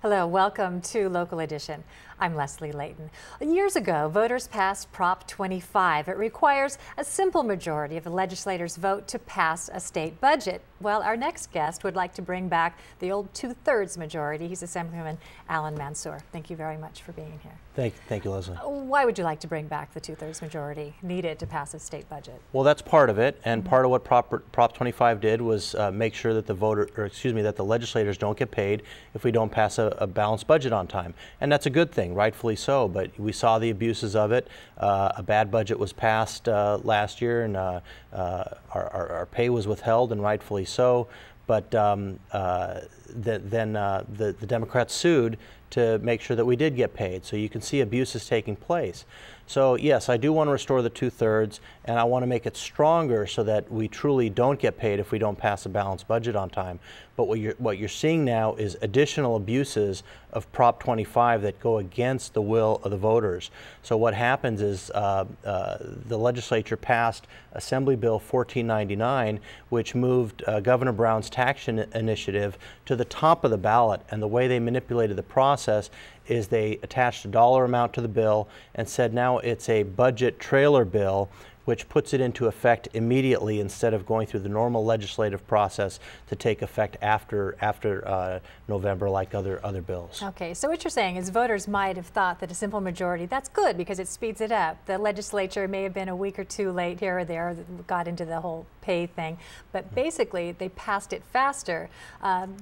Hello, welcome to Local Edition. I'm Leslie Leyton. Years ago, voters passed Prop 25. It requires a simple majority of the legislators' vote to pass a state budget. Well, our next guest would like to bring back the old 2/3 majority. He's Assemblyman Allan Mansoor. Thank you very much for being here. Thank you, Leslie. Why would you like to bring back the 2/3 majority needed to pass a state budget? Well, that's part of it, and part of what Prop 25 did was make sure that that the legislators don't get paid if we don't pass a balanced budget on time, and that's a good thing, rightfully so. But we saw the abuses of it. A bad budget was passed last year, and our pay was withheld, and rightfully so. But then the Democrats sued to make sure that we did get paid. So you can see abuses taking place. So yes, I do want to restore the 2/3, and I want to make it stronger so that we truly don't get paid if we don't pass a balanced budget on time. But what you're seeing now is additional abuses of Prop 25 that go against the will of the voters. So what happens is the legislature passed Assembly Bill 1499, which moved Governor Brown's tax initiative to the top of the ballot, and the way they manipulated the process is they attached a dollar amount to the bill and said now it's a budget trailer bill, which puts it into effect immediately instead of going through the normal legislative process to take effect after November like other bills. Okay, so what you're saying is voters might have thought that a simple majority, that's good because it speeds it up. The legislature may have been a week or two late here or there, got into the whole pay thing, but basically they passed it faster.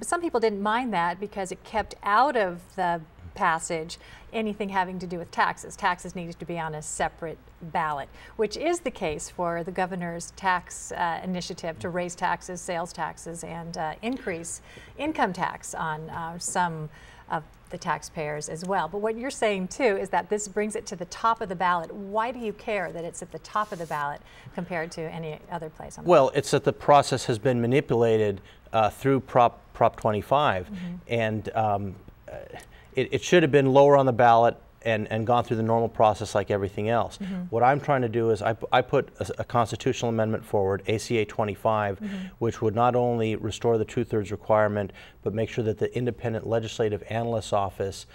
Some people didn't mind that because it kept out of the passage anything having to do with taxes. Taxes needed to be on a separate ballot, which is the case for the governor's tax initiative to raise taxes, sales taxes, and increase income tax on some of the taxpayers as well. But what you're saying too is that this brings it to the top of the ballot. Why do you care that it's at the top of the ballot compared to any other place on the ballot? It's that the process has been manipulated through Prop 25, and it should have been lower on the ballot and gone through the normal process like everything else. What I'm trying to do is I put a constitutional amendment forward, ACA 25, which would not only restore the 2/3 requirement, but make sure that the Independent Legislative Analyst's Office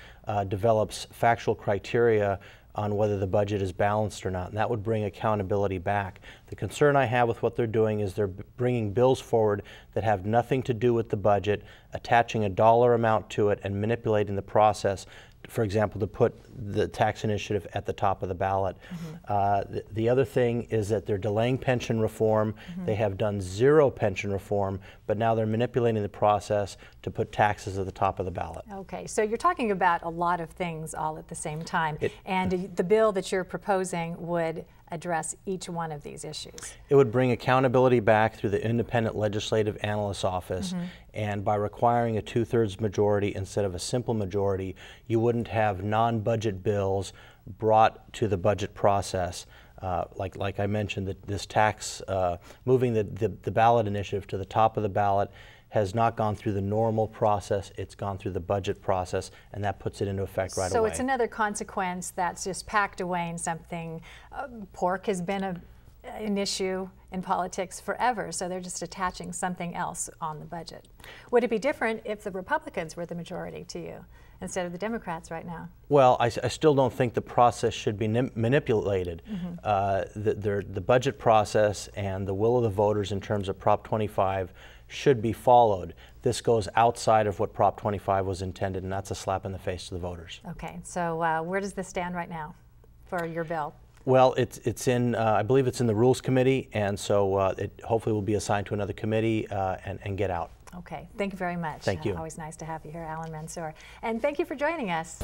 develops factual criteria on whether the budget is balanced or not, and that would bring accountability back. The concern I have with what they're doing is they're bringing bills forward that have nothing to do with the budget, attaching a dollar amount to it and manipulating the process, for example, to put the tax initiative at the top of the ballot. The other thing is that they're delaying pension reform. They have done zero pension reform, but now they're manipulating the process to put taxes at the top of the ballot. Okay, so you're talking about a lot of things all at the same time, and the bill that you're proposing would address each one of these issues. It would bring accountability back through the Independent Legislative Analyst's Office, and by requiring a 2/3 majority instead of a simple majority, you wouldn't have non-budget bills brought to the budget process. Like I mentioned, this tax, moving the ballot initiative to the top of the ballot has not gone through the normal process. It's gone through the budget process, and that puts it into effect right away. So it's another consequence that's just packed away in something. Pork has been an issue in politics forever, so they're just attaching something else on the budget. Would it be different if the Republicans were the majority to you instead of the Democrats right now? Well, I still don't think the process should be manipulated. The budget process and the will of the voters in terms of Prop 25 should be followed. This goes outside of what Prop 25 was intended, and that's a slap in the face to the voters. Okay, so where does this stand right now for your bill? Well, it's in, I believe it's in the Rules Committee, and so it hopefully will be assigned to another committee and get out. Okay, thank you very much. Thank you. Always nice to have you here, Allan Mansoor. And thank you for joining us.